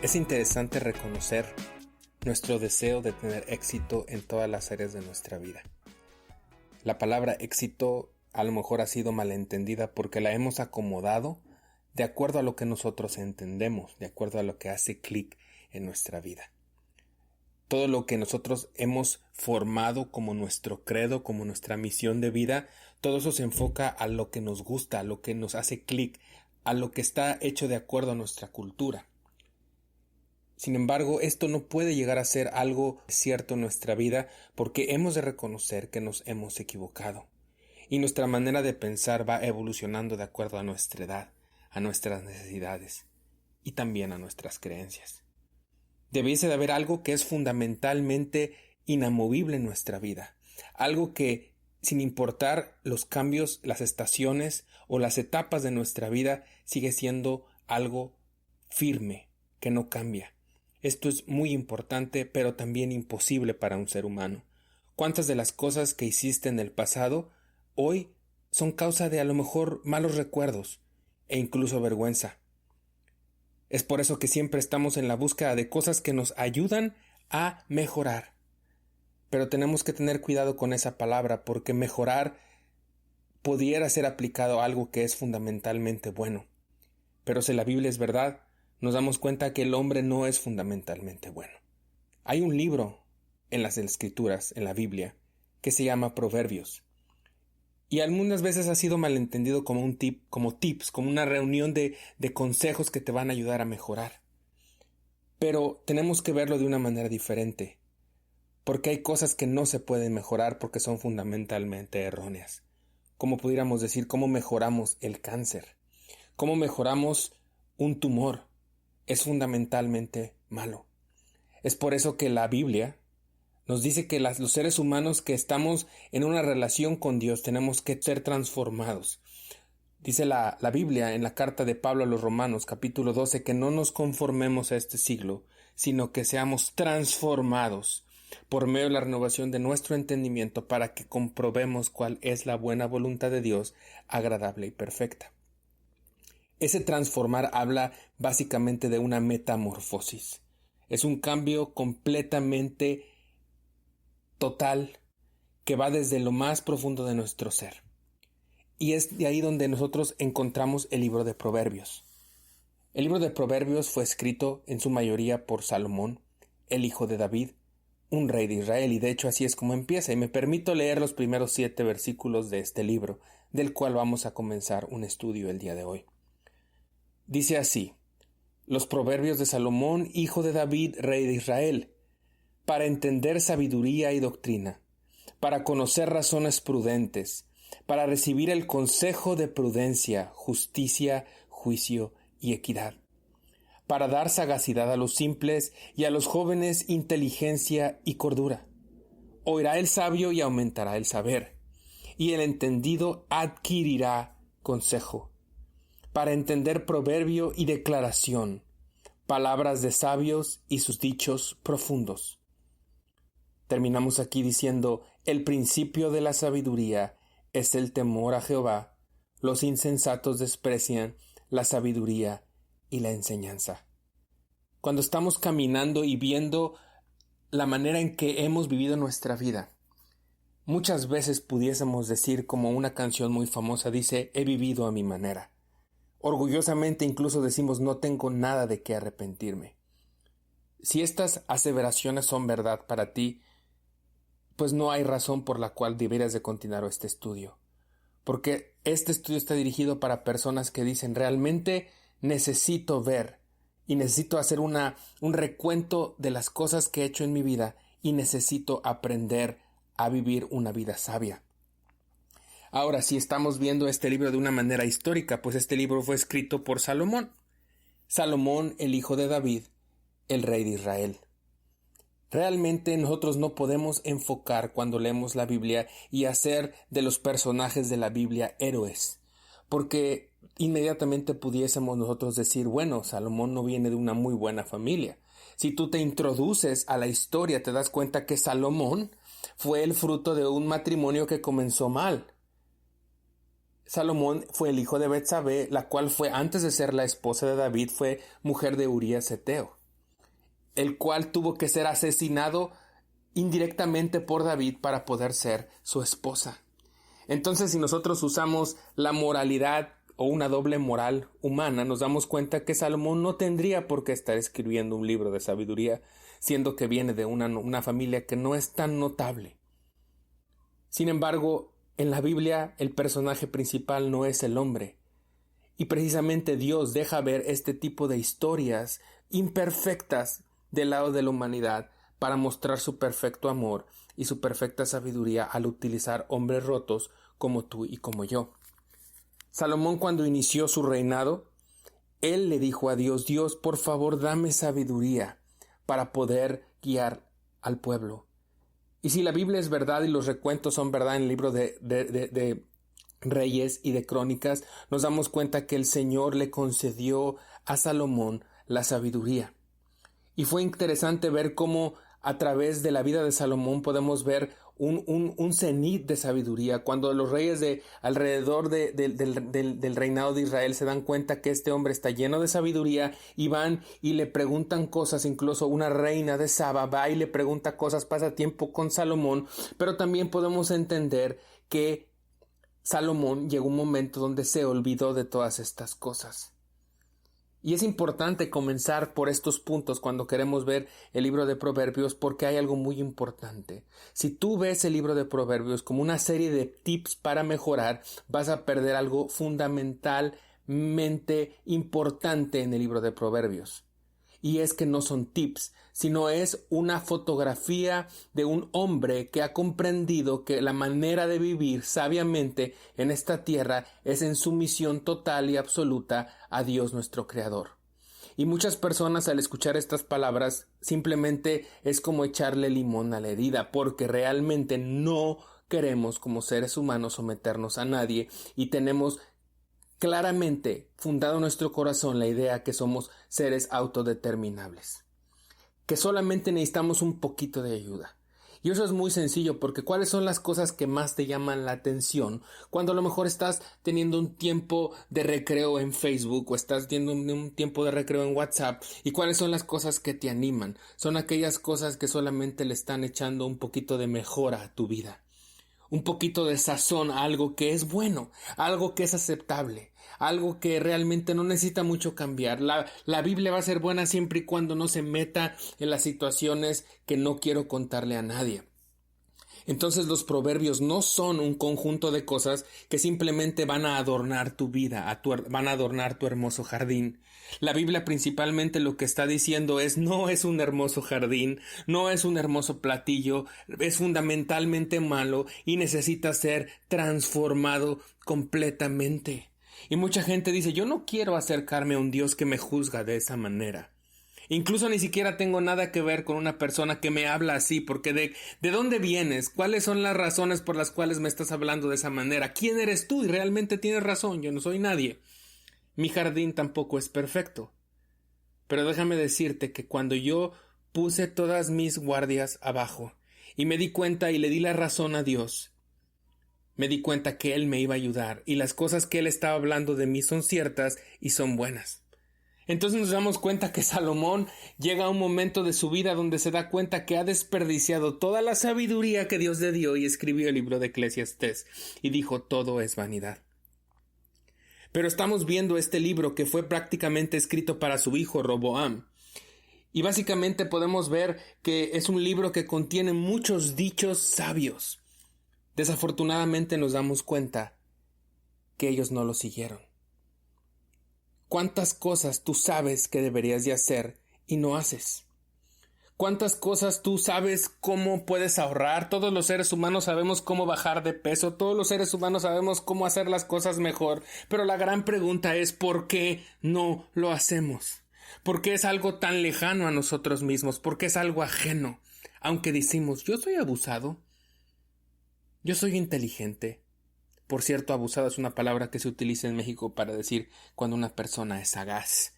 Es interesante reconocer nuestro deseo de tener éxito en todas las áreas de nuestra vida. La palabra éxito a lo mejor ha sido malentendida porque la hemos acomodado de acuerdo a lo que nosotros entendemos, de acuerdo a lo que hace clic en nuestra vida. Todo lo que nosotros hemos formado como nuestro credo, como nuestra misión de vida, todo eso se enfoca a lo que nos gusta, a lo que nos hace clic, a lo que está hecho de acuerdo a nuestra cultura. Sin embargo, esto no puede llegar a ser algo cierto en nuestra vida porque hemos de reconocer que nos hemos equivocado. Y nuestra manera de pensar va evolucionando de acuerdo a nuestra edad, a nuestras necesidades y también a nuestras creencias. Debiese de haber algo que es fundamentalmente inamovible en nuestra vida. Algo que, sin importar los cambios, las estaciones o las etapas de nuestra vida, sigue siendo algo firme, que no cambia. Esto es muy importante, pero también imposible para un ser humano. ¿Cuántas de las cosas que hiciste en el pasado hoy son causa de a lo mejor malos recuerdos e incluso vergüenza? Es por eso que siempre estamos en la búsqueda de cosas que nos ayudan a mejorar. Pero tenemos que tener cuidado con esa palabra porque mejorar pudiera ser aplicado a algo que es fundamentalmente bueno. Pero si la Biblia es verdad, nos damos cuenta que el hombre no es fundamentalmente bueno. Hay un libro en las Escrituras, en la Biblia, que se llama Proverbios. Y algunas veces ha sido malentendido como un tip, como tips, como una reunión de consejos que te van a ayudar a mejorar. Pero tenemos que verlo de una manera diferente, porque hay cosas que no se pueden mejorar porque son fundamentalmente erróneas. Como pudiéramos decir, cómo mejoramos el cáncer, cómo mejoramos un tumor, es fundamentalmente malo. Es por eso que la Biblia nos dice que los seres humanos que estamos en una relación con Dios tenemos que ser transformados. Dice la Biblia en la carta de Pablo a los Romanos, capítulo 12, que no nos conformemos a este siglo, sino que seamos transformados por medio de la renovación de nuestro entendimiento para que comprobemos cuál es la buena voluntad de Dios, agradable y perfecta. Ese transformar habla básicamente de una metamorfosis. Es un cambio completamente total que va desde lo más profundo de nuestro ser. Y es de ahí donde nosotros encontramos el libro de Proverbios. El libro de Proverbios fue escrito en su mayoría por Salomón, el hijo de David, un rey de Israel, y de hecho así es como empieza, y me permito leer los primeros 7 versículos de este libro, del cual vamos a comenzar un estudio el día de hoy. Dice así: los proverbios de Salomón, hijo de David, rey de Israel, para entender sabiduría y doctrina, para conocer razones prudentes, para recibir el consejo de prudencia, justicia, juicio y equidad, para dar sagacidad a los simples y a los jóvenes inteligencia y cordura. Oirá el sabio y aumentará el saber, y el entendido adquirirá consejo, para entender proverbio y declaración, palabras de sabios y sus dichos profundos. Terminamos aquí diciendo: el principio de la sabiduría es el temor a Jehová. Los insensatos desprecian la sabiduría y la enseñanza. Cuando estamos caminando y viendo la manera en que hemos vivido nuestra vida, muchas veces pudiésemos decir, como una canción muy famosa dice: he vivido a mi manera. Orgullosamente incluso decimos: no tengo nada de qué arrepentirme. Si estas aseveraciones son verdad para ti, pues no hay razón por la cual deberías de continuar este estudio. Porque este estudio está dirigido para personas que dicen: realmente necesito ver y necesito hacer un recuento de las cosas que he hecho en mi vida y necesito aprender a vivir una vida sabia. Ahora, si estamos viendo este libro de una manera histórica, pues este libro fue escrito por Salomón. Salomón, el hijo de David, el rey de Israel. Realmente nosotros no podemos enfocar cuando leemos la Biblia y hacer de los personajes de la Biblia héroes, porque inmediatamente pudiésemos nosotros decir: bueno, Salomón no viene de una muy buena familia. Si tú te introduces a la historia, te das cuenta que Salomón fue el fruto de un matrimonio que comenzó mal. Salomón fue el hijo de Betsabé, la cual fue, antes de ser la esposa de David, fue mujer de Urías Eteo. el cual tuvo que ser asesinado indirectamente por David para poder ser su esposa. Entonces, si nosotros usamos la moralidad o una doble moral humana, nos damos cuenta que Salomón no tendría por qué estar escribiendo un libro de sabiduría, siendo que viene de una familia que no es tan notable. Sin embargo, en la Biblia el personaje principal no es el hombre, y precisamente Dios deja ver este tipo de historias imperfectas del lado de la humanidad para mostrar su perfecto amor y su perfecta sabiduría al utilizar hombres rotos como tú y como yo. Salomón, cuando inició su reinado, él le dijo a Dios: Dios, por favor, dame sabiduría para poder guiar al pueblo. Y si la Biblia es verdad y los recuentos son verdad en el libro de Reyes y de Crónicas, nos damos cuenta que el Señor le concedió a Salomón la sabiduría. Y fue interesante ver cómo a través de la vida de Salomón podemos ver un cenit de sabiduría. Cuando los reyes de alrededor del reinado de Israel se dan cuenta que este hombre está lleno de sabiduría y van y le preguntan cosas, incluso una reina de Saba va y le pregunta cosas, pasa tiempo con Salomón, pero también podemos entender que Salomón llegó un momento donde se olvidó de todas estas cosas. Y es importante comenzar por estos puntos cuando queremos ver el libro de Proverbios, porque hay algo muy importante. Si tú ves el libro de Proverbios como una serie de tips para mejorar, vas a perder algo fundamentalmente importante en el libro de Proverbios. Y es que no son tips, sino es una fotografía de un hombre que ha comprendido que la manera de vivir sabiamente en esta tierra es en sumisión total y absoluta a Dios nuestro Creador. Y muchas personas, al escuchar estas palabras, simplemente es como echarle limón a la herida, porque realmente no queremos como seres humanos someternos a nadie y tenemos claramente fundado en nuestro corazón la idea que somos seres autodeterminables, que solamente necesitamos un poquito de ayuda. Y eso es muy sencillo, porque ¿cuáles son las cosas que más te llaman la atención cuando a lo mejor estás teniendo un tiempo de recreo en Facebook o estás teniendo un tiempo de recreo en WhatsApp? ¿Y cuáles son las cosas que te animan? Son aquellas cosas que solamente le están echando un poquito de mejora a tu vida, un poquito de sazón a algo que es bueno, algo que es aceptable, algo que realmente no necesita mucho cambiar. La Biblia va a ser buena siempre y cuando no se meta en las situaciones que no quiero contarle a nadie. Entonces los proverbios no son un conjunto de cosas que simplemente van a adornar tu vida, van a adornar tu hermoso jardín. La Biblia principalmente lo que está diciendo es: no es un hermoso jardín, no es un hermoso platillo, es fundamentalmente malo y necesita ser transformado completamente. Y mucha gente dice: yo no quiero acercarme a un Dios que me juzga de esa manera. Incluso ni siquiera tengo nada que ver con una persona que me habla así, porque ¿de dónde vienes? ¿Cuáles son las razones por las cuales me estás hablando de esa manera? ¿Quién eres tú? Y realmente tienes razón, yo no soy nadie. Mi jardín tampoco es perfecto. Pero déjame decirte que cuando yo puse todas mis guardias abajo y me di cuenta y le di la razón a Dios, me di cuenta que Él me iba a ayudar y las cosas que Él estaba hablando de mí son ciertas y son buenas. Entonces nos damos cuenta que Salomón llega a un momento de su vida donde se da cuenta que ha desperdiciado toda la sabiduría que Dios le dio y escribió el libro de Eclesiastés y dijo: todo es vanidad. Pero estamos viendo este libro que fue prácticamente escrito para su hijo Roboam. Y básicamente podemos ver que es un libro que contiene muchos dichos sabios. Desafortunadamente nos damos cuenta que ellos no lo siguieron. ¿Cuántas cosas tú sabes que deberías de hacer y no haces? ¿Cuántas cosas tú sabes cómo puedes ahorrar? Todos los seres humanos sabemos cómo bajar de peso, todos los seres humanos sabemos cómo hacer las cosas mejor, pero la gran pregunta es: ¿por qué no lo hacemos? ¿Por qué es algo tan lejano a nosotros mismos? ¿Por qué es algo ajeno? Aunque decimos: yo soy abusado, yo soy inteligente. Por cierto, abusado es una palabra que se utiliza en México para decir cuando una persona es sagaz,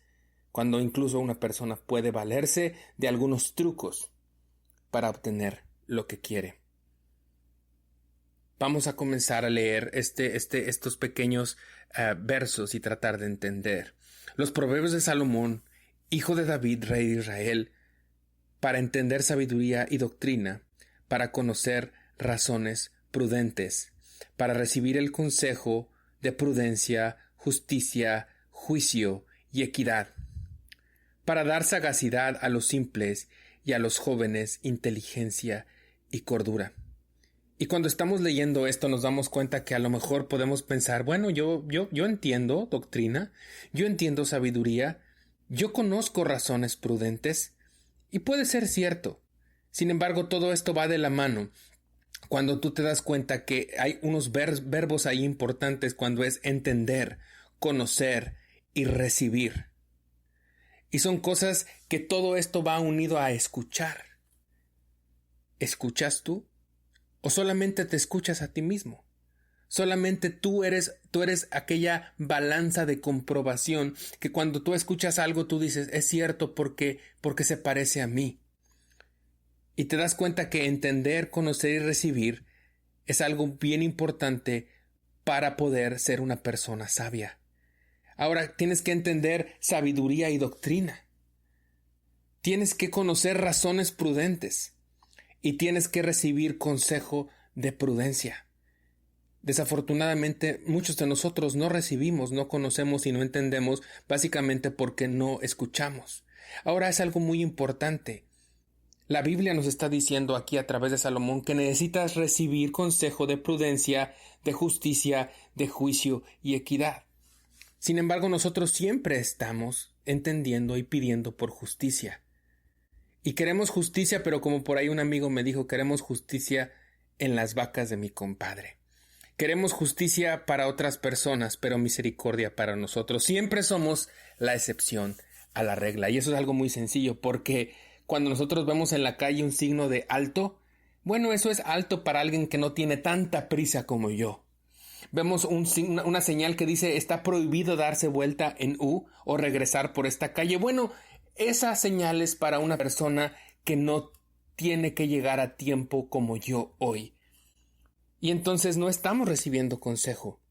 cuando incluso una persona puede valerse de algunos trucos para obtener lo que quiere. Vamos a comenzar a leer estos pequeños versos y tratar de entender. Los proverbios de Salomón, hijo de David, rey de Israel, para entender sabiduría y doctrina, para conocer razones prudentes, para recibir el consejo de prudencia, justicia, juicio y equidad, para dar sagacidad a los simples y a los jóvenes inteligencia y cordura. Y cuando estamos leyendo esto nos damos cuenta que a lo mejor podemos pensar, bueno, yo entiendo doctrina, yo entiendo sabiduría, yo conozco razones prudentes, y puede ser cierto. Sin embargo, todo esto va de la mano cuando tú te das cuenta que hay unos verbos ahí importantes cuando es entender, conocer y recibir. Y son cosas que todo esto va unido a escuchar. ¿Escuchas tú? ¿O solamente te escuchas a ti mismo? Solamente tú eres aquella balanza de comprobación que cuando tú escuchas algo tú dices, es cierto porque se parece a mí. Y te das cuenta que entender, conocer y recibir es algo bien importante para poder ser una persona sabia. Ahora tienes que entender sabiduría y doctrina. Tienes que conocer razones prudentes y tienes que recibir consejo de prudencia. Desafortunadamente, muchos de nosotros no recibimos, no conocemos y no entendemos, básicamente porque no escuchamos. Ahora es algo muy importante. La Biblia nos está diciendo aquí a través de Salomón que necesitas recibir consejo de prudencia, de justicia, de juicio y equidad. Sin embargo, nosotros siempre estamos entendiendo y pidiendo por justicia. Y queremos justicia, pero como por ahí un amigo me dijo, queremos justicia en las vacas de mi compadre. Queremos justicia para otras personas, pero misericordia para nosotros. Siempre somos la excepción a la regla. Y eso es algo muy sencillo, porque cuando nosotros vemos en la calle un signo de alto, bueno, eso es alto para alguien que no tiene tanta prisa como yo. Vemos una señal que dice está prohibido darse vuelta en U o regresar por esta calle. Bueno, esa señal es para una persona que no tiene que llegar a tiempo como yo hoy. Y entonces no estamos recibiendo consejo.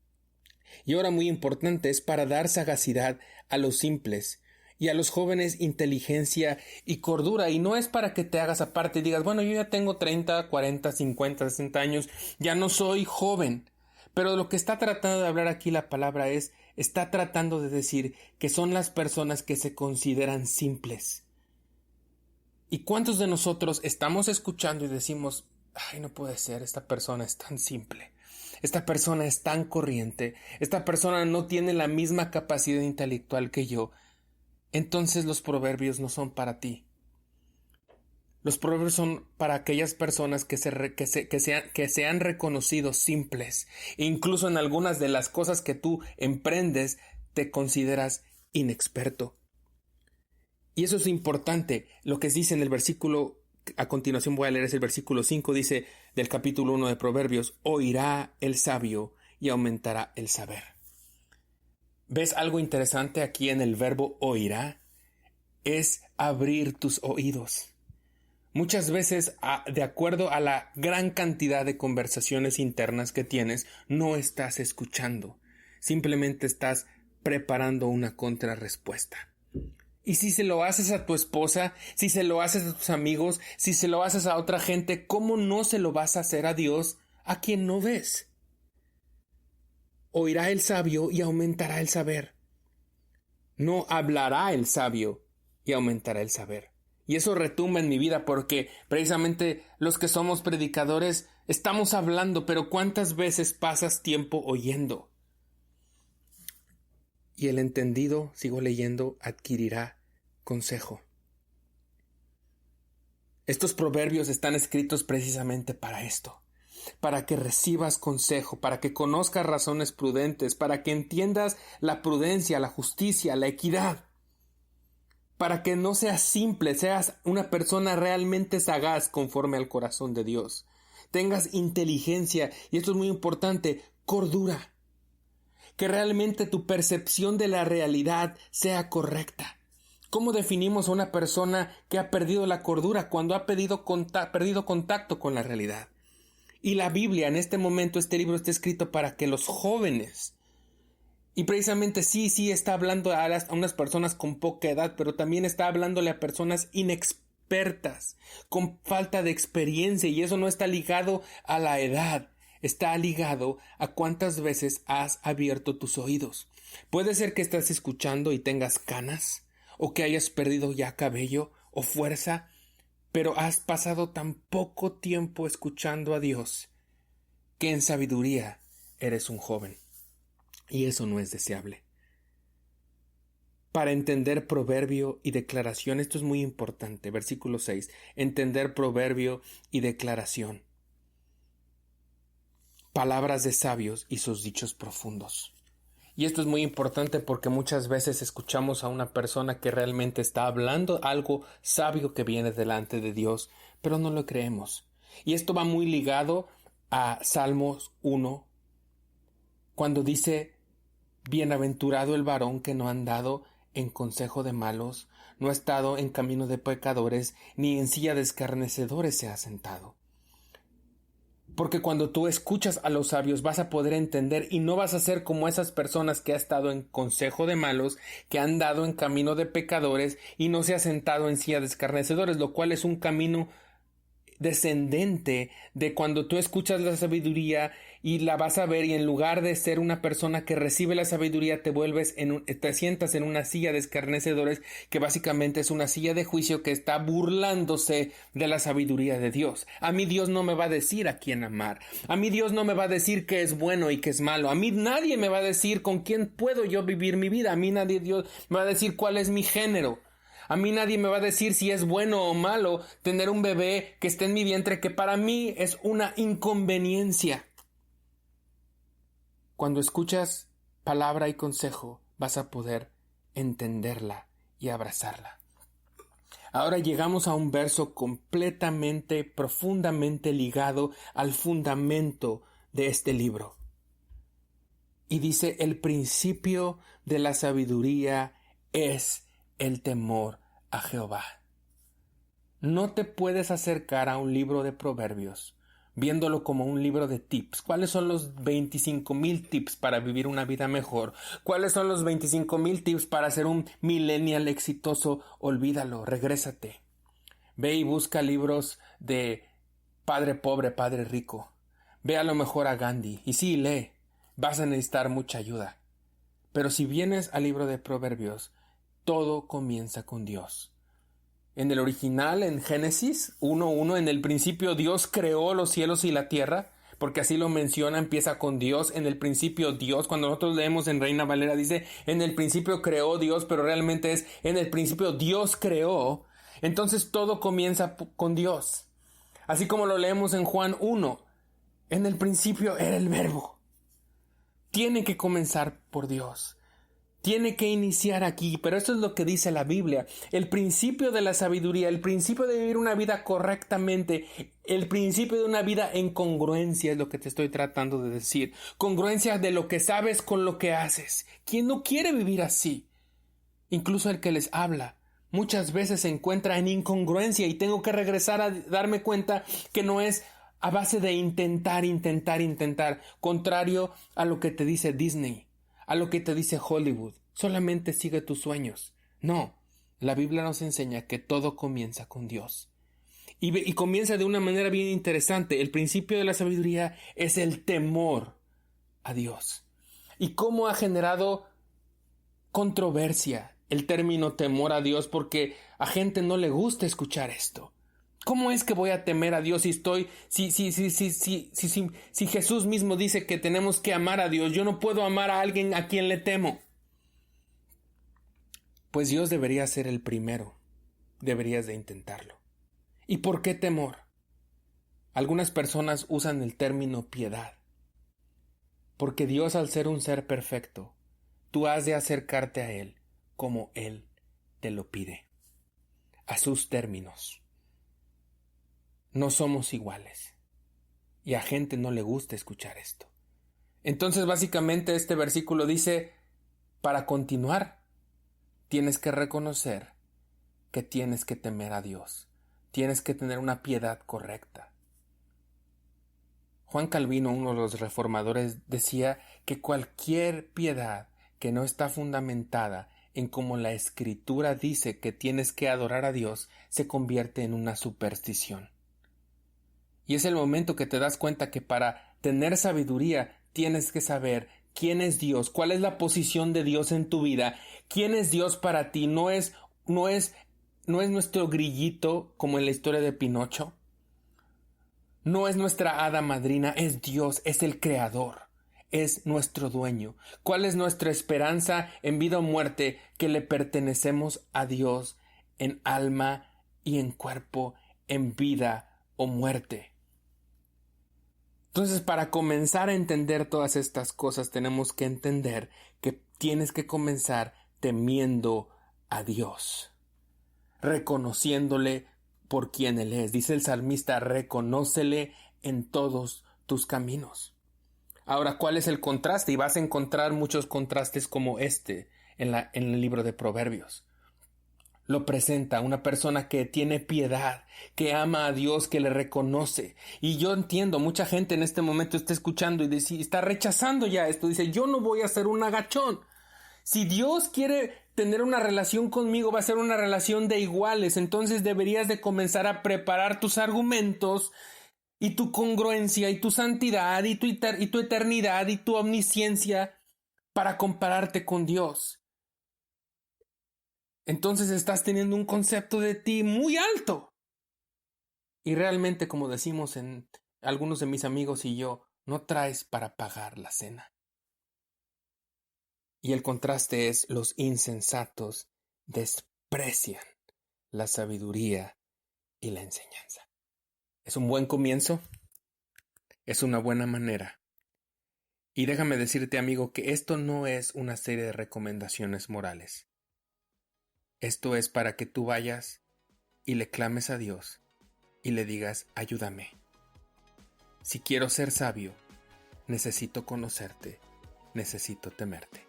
Y ahora muy importante es para dar sagacidad a los simples y a los jóvenes inteligencia y cordura. Y no es para que te hagas aparte y digas, bueno, yo ya tengo 30, 40, 50, 60 años, ya no soy joven. Pero lo que está tratando de hablar aquí la palabra está tratando de decir que son las personas que se consideran simples. ¿Y cuántos de nosotros estamos escuchando y decimos, ay, no puede ser, esta persona es tan simple, esta persona es tan corriente, esta persona no tiene la misma capacidad intelectual que yo? Entonces los proverbios no son para ti. Los proverbios son para aquellas personas que se han reconocido simples. E incluso en algunas de las cosas que tú emprendes te consideras inexperto. Y eso es importante. Lo que dice en el versículo, a continuación voy a leer, es el versículo 5, dice del capítulo 1 de Proverbios, oirá el sabio y aumentará el saber. ¿Ves algo interesante aquí en el verbo oirá? Es abrir tus oídos. Muchas veces, de acuerdo a la gran cantidad de conversaciones internas que tienes, no estás escuchando. Simplemente estás preparando una contrarrespuesta. Y si se lo haces a tu esposa, si se lo haces a tus amigos, si se lo haces a otra gente, ¿cómo no se lo vas a hacer a Dios, a quien no ves? Oirá el sabio y aumentará el saber. No hablará el sabio y aumentará el saber. Y eso retumba en mi vida porque precisamente los que somos predicadores estamos hablando, pero ¿cuántas veces pasas tiempo oyendo? Y el entendido, sigo leyendo, adquirirá consejo. Estos proverbios están escritos precisamente para esto, para que recibas consejo, para que conozcas razones prudentes, para que entiendas la prudencia, la justicia, la equidad. Para que no seas simple, seas una persona realmente sagaz conforme al corazón de Dios. Tengas inteligencia, y esto es muy importante, cordura. Que realmente tu percepción de la realidad sea correcta. ¿Cómo definimos a una persona que ha perdido la cordura cuando ha perdido contacto con la realidad? Y la Biblia, en este momento, este libro está escrito para que los jóvenes, y precisamente sí está hablando a unas personas con poca edad, pero también está hablándole a personas inexpertas, con falta de experiencia, y eso no está ligado a la edad, está ligado a cuántas veces has abierto tus oídos. Puede ser que estés escuchando y tengas canas, o que hayas perdido ya cabello o fuerza, pero has pasado tan poco tiempo escuchando a Dios que en sabiduría eres un joven, y eso no es deseable. Para entender proverbio y declaración, esto es muy importante, versículo 6, entender proverbio y declaración. Palabras de sabios y sus dichos profundos. Y esto es muy importante porque muchas veces escuchamos a una persona que realmente está hablando algo sabio que viene delante de Dios, pero no lo creemos. Y esto va muy ligado a Salmos 1, cuando dice: bienaventurado el varón que no ha andado en consejo de malos, no ha estado en camino de pecadores, ni en silla de escarnecedores se ha sentado. Porque cuando tú escuchas a los sabios vas a poder entender y no vas a ser como esas personas que ha estado en consejo de malos, que han dado en camino de pecadores y no se ha sentado en silla de escarnecedores, lo cual es un camino descendente de cuando tú escuchas la sabiduría y la vas a ver, y en lugar de ser una persona que recibe la sabiduría te sientas en una silla de escarnecedores, que básicamente es una silla de juicio que está burlándose de la sabiduría de Dios. A mí Dios no me va a decir a quién amar, a mí Dios no me va a decir qué es bueno y qué es malo, a mí nadie me va a decir con quién puedo yo vivir mi vida, a mí nadie Dios me va a decir cuál es mi género. A mí nadie me va a decir si es bueno o malo tener un bebé que esté en mi vientre, que para mí es una inconveniencia. Cuando escuchas palabra y consejo, vas a poder entenderla y abrazarla. Ahora llegamos a un verso completamente, profundamente ligado al fundamento de este libro. Y dice: el principio de la sabiduría es el temor a Jehová. No te puedes acercar a un libro de proverbios viéndolo como un libro de tips. ¿Cuáles son los 25,000 tips para vivir una vida mejor? ¿Cuáles son los 25,000 tips para ser un millennial exitoso? Olvídalo, regrésate. Ve y busca libros de Padre Pobre, Padre Rico. Ve a lo mejor a Gandhi. Y sí, lee. Vas a necesitar mucha ayuda. Pero si vienes al libro de Proverbios, todo comienza con Dios. En el original, en Génesis 1:1, en el principio Dios creó los cielos y la tierra, porque así lo menciona, empieza con Dios, en el principio Dios. Cuando nosotros leemos en Reina Valera dice, en el principio creó Dios, pero realmente es, en el principio Dios creó. Entonces todo comienza con Dios. Así como lo leemos en Juan 1, en el principio era el Verbo. Tiene que comenzar por Dios. Tiene que iniciar aquí, pero esto es lo que dice la Biblia. El principio de la sabiduría, el principio de vivir una vida correctamente, el principio de una vida en congruencia es lo que te estoy tratando de decir. Congruencia de lo que sabes con lo que haces. ¿Quién no quiere vivir así? Incluso el que les habla muchas veces se encuentra en incongruencia y tengo que regresar a darme cuenta que no es a base de intentar, contrario a lo que te dice Disney, a lo que te dice Hollywood. Solamente sigue tus sueños. No, la Biblia nos enseña que todo comienza con Dios. Y comienza de una manera bien interesante. El principio de la sabiduría es el temor a Dios. ¿Y cómo ha generado controversia el término temor a Dios? Porque a gente no le gusta escuchar esto. ¿Cómo es que voy a temer a Dios si Jesús mismo dice que tenemos que amar a Dios? Yo no puedo amar a alguien a quien le temo. Pues Dios debería ser el primero. Deberías de intentarlo. ¿Y por qué temor? Algunas personas usan el término piedad. Porque Dios, al ser un ser perfecto, tú has de acercarte a Él como Él te lo pide, a sus términos. No somos iguales. Y a gente no le gusta escuchar esto. Entonces, básicamente, este versículo dice, para continuar, tienes que reconocer que tienes que temer a Dios. Tienes que tener una piedad correcta. Juan Calvino, uno de los reformadores, decía que cualquier piedad que no está fundamentada en cómo la Escritura dice que tienes que adorar a Dios, se convierte en una superstición. Y es el momento que te das cuenta que para tener sabiduría tienes que saber quién es Dios, cuál es la posición de Dios en tu vida, quién es Dios para ti. No es nuestro grillito como en la historia de Pinocho. No es nuestra hada madrina, es Dios, es el Creador, es nuestro dueño. ¿Cuál es nuestra esperanza en vida o muerte? Que le pertenecemos a Dios en alma y en cuerpo, en vida o muerte. Entonces, para comenzar a entender todas estas cosas, tenemos que entender que tienes que comenzar temiendo a Dios, reconociéndole por quien Él es. Dice el salmista, reconócele en todos tus caminos. Ahora, ¿cuál es el contraste? Y vas a encontrar muchos contrastes como este en el libro de Proverbios. Lo presenta una persona que tiene piedad, que ama a Dios, que le reconoce. Y yo entiendo, mucha gente en este momento está escuchando y está rechazando ya esto. Dice, yo no voy a ser un agachón. Si Dios quiere tener una relación conmigo, va a ser una relación de iguales. Entonces deberías de comenzar a preparar tus argumentos y tu congruencia y tu santidad y tu eternidad y tu omnisciencia para compararte con Dios. Entonces estás teniendo un concepto de ti muy alto. Y realmente, como decimos en algunos de mis amigos y yo, no traes para pagar la cena. Y el contraste es: los insensatos desprecian la sabiduría y la enseñanza. Es un buen comienzo, es una buena manera. Y déjame decirte, amigo, que esto no es una serie de recomendaciones morales. Esto es para que tú vayas y le clames a Dios y le digas, ayúdame. Si quiero ser sabio, necesito conocerte, necesito temerte.